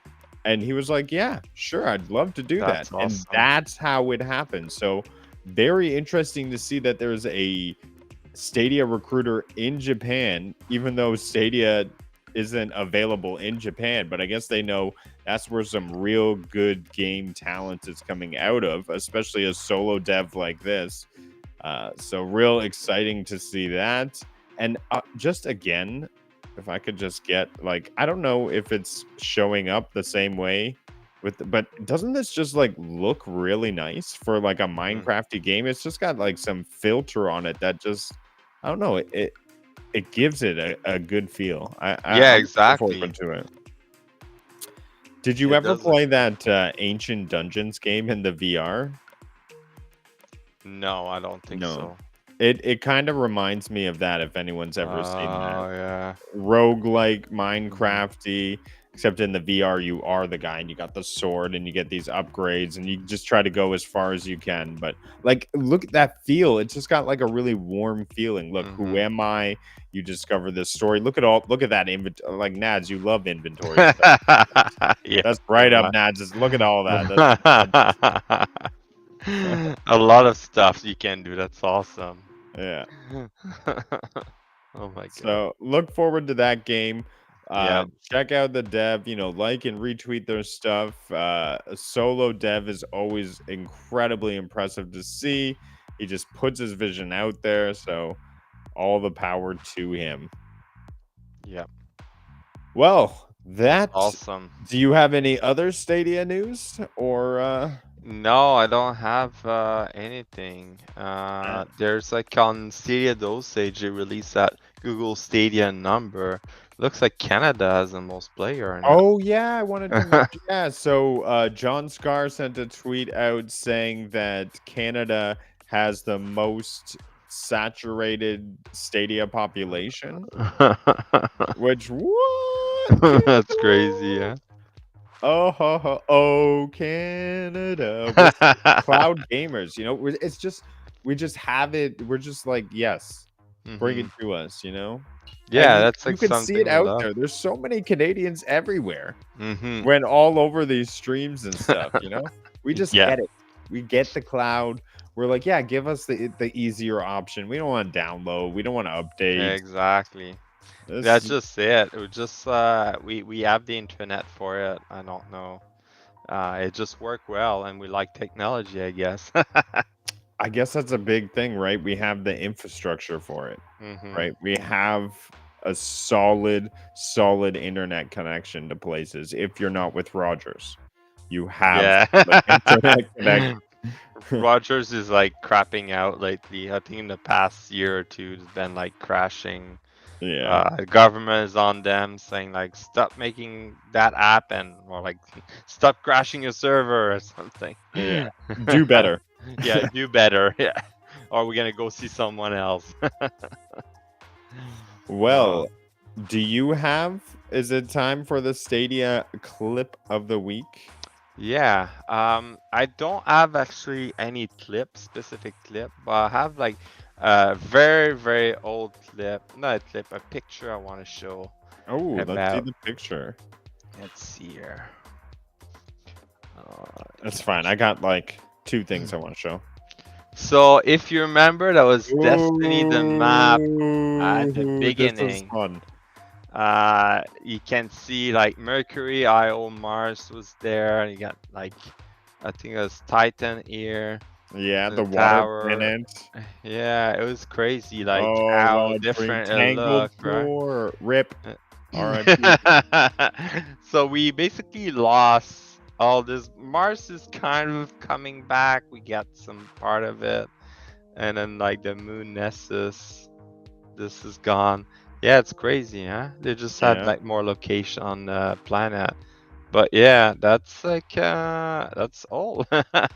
And he was like, yeah, sure, I'd love to do that. Awesome. And that's how it happened. So very interesting to see that there's a Stadia recruiter in Japan, even though Stadia isn't available in Japan. But I guess they know that's where some real good game talent is coming out of, especially a solo dev like this. So real exciting to see that. And just again, if I could just get like, I don't know if it's showing up the same way but doesn't this just like look really nice for like a Minecrafty game? It's just got like some filter on it that just, I don't know, it gives it a good feel. I'm exactly. looking forward to it. Did you ever play that Ancient Dungeons game in the VR? No, I don't think so. It kind of reminds me of that, if anyone's ever seen that. Oh yeah. Roguelike, Minecrafty. Except in the VR, you are the guy and you got the sword and you get these upgrades and you just try to go as far as you can. But like, look at that feel. It's just got like a really warm feeling. Look, who am I? You discover this story. Look at that inventory. Like Nads, you love inventory. Yeah, that's right up Nads. Just look at all that. A lot of stuff you can do. That's awesome. Yeah. Oh my god. So look forward to that game. Check out the dev, like and retweet their stuff. A solo dev is always incredibly impressive to see. He just puts his vision out there, so all the power to him. Yep. Well, that's awesome. Do you have any other Stadia news or No, I don't have anything. There's like on Stadia Dosage, they released that Google Stadia number. Looks like Canada has the most player in it. Oh yeah, I wanted to mention. Yeah, so John Scar sent a tweet out saying that Canada has the most saturated Stadia population. Which what? That's Canada? crazy, yeah. Oh, ho, ho, oh, Canada. Cloud gamers, it's just we just have it. We're just like, yes, bring it Mhm. to us, And Yeah, that's you like can see it something we out love. there. There's so many Canadians everywhere. Mhm. When all over these streams and stuff, we just Yeah, get it. We get the cloud. We're like, yeah, give us the easier option. We don't want to download. We don't want to update. exactly. That's This, just it. We just we have the internet for it. I don't know. It just worked well, and we like technology, I guess. I guess that's a big thing, right? We have the infrastructure for it, Mhm. right? We have a solid internet connection to places. If you're not with Rogers, you have Yeah. solid internet connection. Rogers is like crapping out lately. I think in the past year or two, it's been like crashing. Yeah, The government is on them saying like stop making that app or like stop crashing your server or something. yeah. Do better. Yeah, do better. Yeah. Or we're gonna go see someone else. Uh, Well, do you have? Is it time for the Stadia clip of the week? yeah. I don't have actually any specific clip, but I have like a very old clip. Not a clip, a picture I want to show Oh, let's see about. the picture. Let's see here. That's fine. I got like two things I want to show. So if you remember, that was Destiny the map at the Ooh, this is beginning. fun. You can see like Mercury, Io, Mars was there. And you got like, I think it was Titan here. Yeah, The the water tower. planet. Yeah, it was crazy, like Oh, how what a dream. different it Tangled looked, right? floor. Rip. R.I.P. So we basically lost all this. Mars is kind of coming back. We got some part of it, and then like the moon Nessus, this is gone. Yeah, it's crazy, huh? They just had Yeah. like more location on the planet. But yeah, that's like that's all.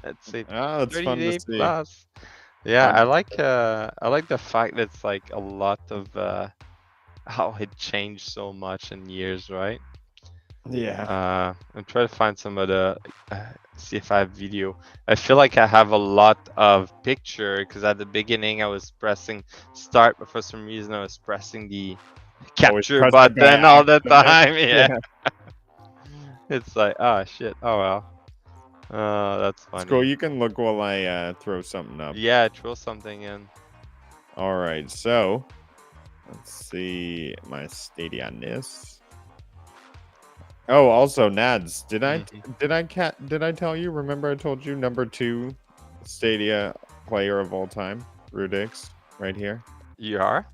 It's a Oh, it's 30 fun to day see. plus. Yeah, I'm I like the fact that it's like a lot of how it changed so much in years, right? yeah. I'm trying to find some of the see if I have video. I feel like I have a lot of picture because at the beginning I was pressing start, but for some reason I was pressing the Always capture press it by button all the accident. time. Yeah, Yeah. it's like oh shit. Oh well. That's It's cool. funny. You can look while I throw something up. Yeah, throw something in. All right. So let's see my Stadia-ness. Oh, also Nads. Did I tell you? Remember I told you number 2 Stadia player of all time, Rudiggz, right here. You are?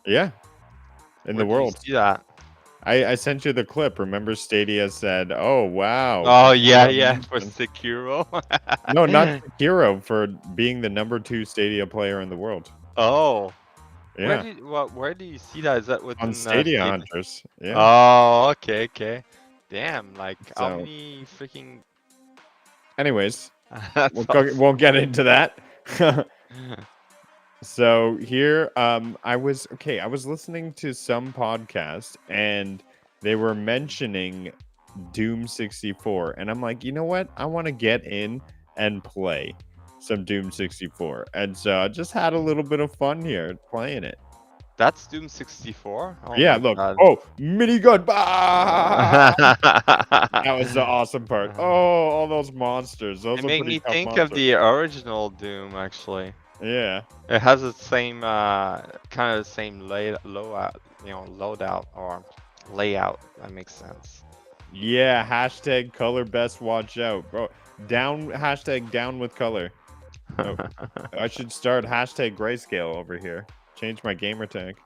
Yeah, in Where the do you world. see that? I sent you the clip. Remember Stadia said, "Oh wow." Oh yeah, honorable yeah, for mention." Sekiro. No, not Sekiro, for being the number 2 Stadia player in the world. Oh, Yeah, where do you see that? Is that on within Stadia Stadia? Hunters. Yeah. Oh, okay, okay. Damn, like how So, many freaking anyways, that's awesome. won't get into that. So here, I was listening to some podcast and they were mentioning Doom 64, and I'm like, you know what? I want to get in and play some Doom 64, and so I just had a little bit of fun here playing it. That's Doom 64. Oh Yeah, my look. god. Oh, minigun! Bah! That was the awesome part. Oh, all those monsters. Those It are made pretty me tough think of monsters. the original Doom actually. Yeah. It has the same kind of the same loadout or layout. That makes sense. Yeah, hashtag color best watch out. Bro, hashtag down with color. Oh, I should start hashtag grayscale over here. Change my gamer tag.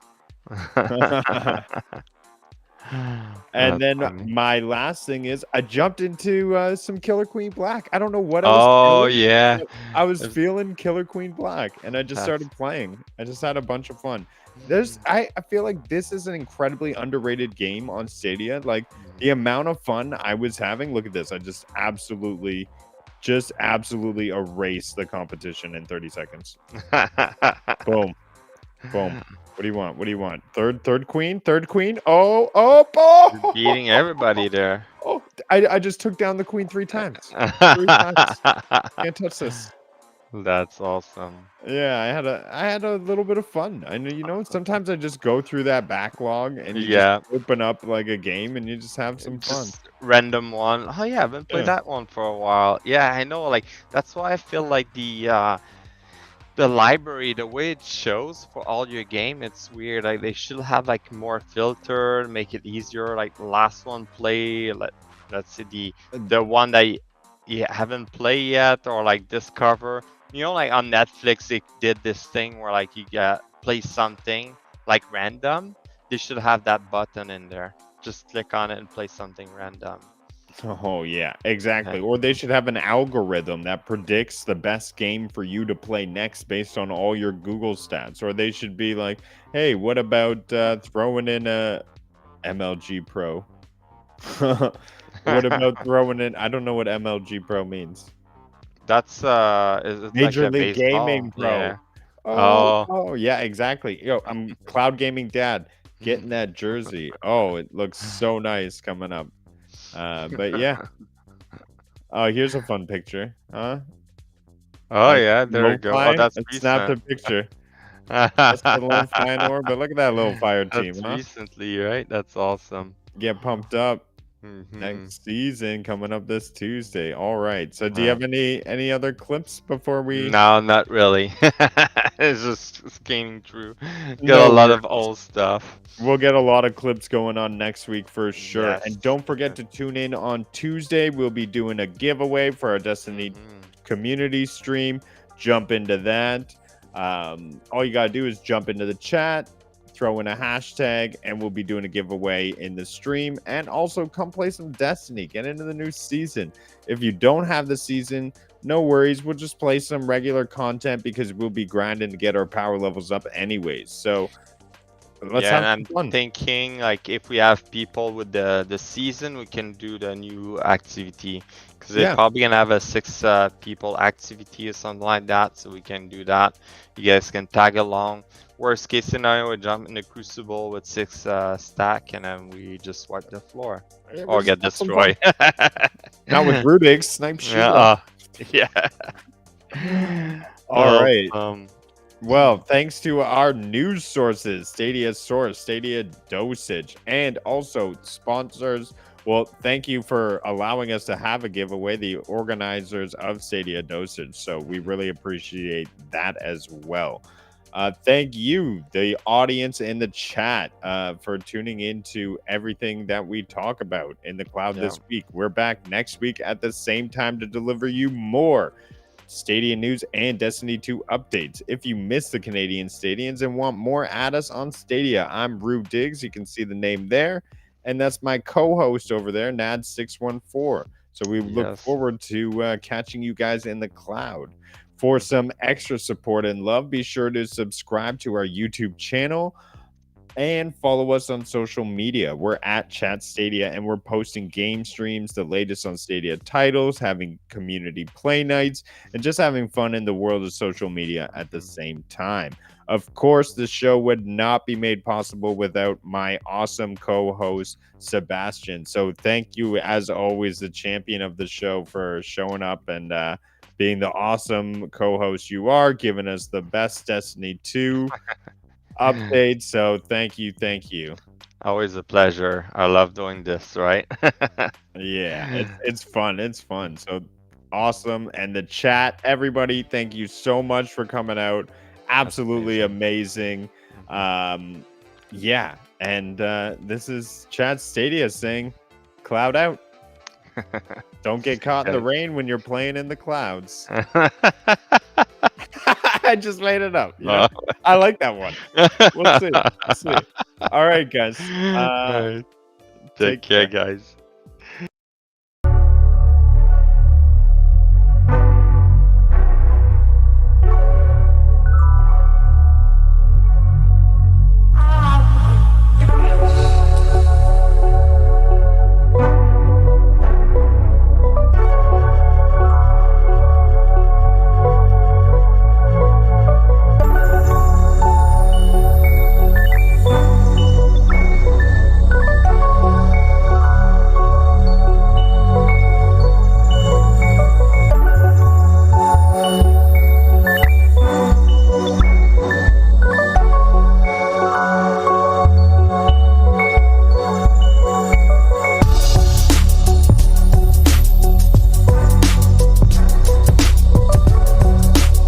And That's then funny. my last thing is I jumped into some Killer Queen Black. I don't know what I was Oh feeling, yeah. but I was It's- feeling Killer Queen Black, and I just That's started playing. I just had a bunch of fun. I feel like this is an incredibly underrated game on Stadia. Like the amount of fun I was having. Look at this. I just absolutely erased the competition in 30 seconds. Boom. Boom. What do you want? What do you want? Third queen? Third queen? Oh. You're beating everybody there. Oh, I just took down the queen 3 times. 3 times. Can't touch this. That's awesome. Yeah, I had a little bit of fun. I know, sometimes I just go through that backlog and you Yeah. just open up like a game and you just have some fun. Just random one. Oh yeah, I haven't played Yeah. that one for a while. Yeah, I know. Like that's why I feel like the library, the way it shows for all your game, it's weird. Like they should have like more filter, make it easier. Like the last one play, let's see the one that you haven't played yet, or like discover. You know, like on Netflix, it did this thing where like you play something like random. They should have that button in there. Just click on it and play something random. Oh yeah, exactly. Or they should have an algorithm that predicts the best game for you to play next based on all your Google stats. Or they should be like, hey, what about throwing in a MLG Pro? What about throwing in? I don't know what MLG Pro means. That's is it Major like a League baseball? Gaming Pro. Yeah. Oh, Oh. yeah, exactly. Yo, I'm Cloud Gaming Dad getting that jersey. Oh, it looks so nice coming up. But yeah. Oh, here's a fun picture. Huh? Oh yeah, there we go. Oh, Lo-fi? that's Let's snap the recent. picture. That's the little fine orb, but look at that little fire team, That's huh? recently, right? That's awesome. Get pumped up. Mhm. Next season coming up this Tuesday. All right. So do you have any other clips before we No, not really. It's just scanning through. Got No a lot of worries. old stuff. We'll get a lot of clips going on next week for sure. Yes. And don't forget to tune in on Tuesday. We'll be doing a giveaway for our Destiny community stream. Jump into that. All you got to do is jump into the chat, throw in a hashtag, and we'll be doing a giveaway in the stream. And also come play some Destiny. Get into the new season. If you don't have the season, no worries. We'll just play some regular content because we'll be grinding to get our power levels up anyways. So let's Yeah, have and some I'm fun. thinking like if we have people with the season, we can do the new activity because they're Yeah. probably gonna have a 6 people activity or something like that. So we can do that. You guys can tag along. Worst case scenario, we jump in the crucible with 6 stack, and then we just wipe the floor Yeah, or we'll get just have some fun. destroyed. Not with Rudiggz, snipe shooter. Yeah. All right. Awesome. Well, thanks to our news sources, Stadia Source, Stadia Dosage, and also sponsors. Well, thank you for allowing us to have a giveaway, the organizers of Stadia Dosage. So we really appreciate that as well. Thank you, the audience in the chat, for tuning into everything that we talk about in the cloud this week. We're back next week at the same time to deliver you more Stadia news and Destiny 2 updates. If you missed the Canadian Stadians and want more, add us on Stadia. I'm Rudiggz. You can see the name there. And that's my co-host over there, Nads614. So we look forward to catching you guys in the cloud. For some extra support and love, be sure to subscribe to our YouTube channel and follow us on social media. We're at Chat Stadia, and we're posting game streams, the latest on Stadia titles, having community play nights, and just having fun in the world of social media at the same time. Of course, the show would not be made possible without my awesome co-host, Sebastian. So thank you, as always, the champion of the show, for showing up and being the awesome co-host you are, giving us the best Destiny 2 update. So thank you. Always a pleasure. I love doing this, right? Yeah, it's fun. So awesome. And the chat, everybody, thank you so much for coming out. Absolutely amazing. Yeah, and this is Chat Stadia saying cloud out. Don't get caught in the rain when you're playing in the clouds. I just made it up. You know? I like that one. We'll see. All right, guys. Take care, guys.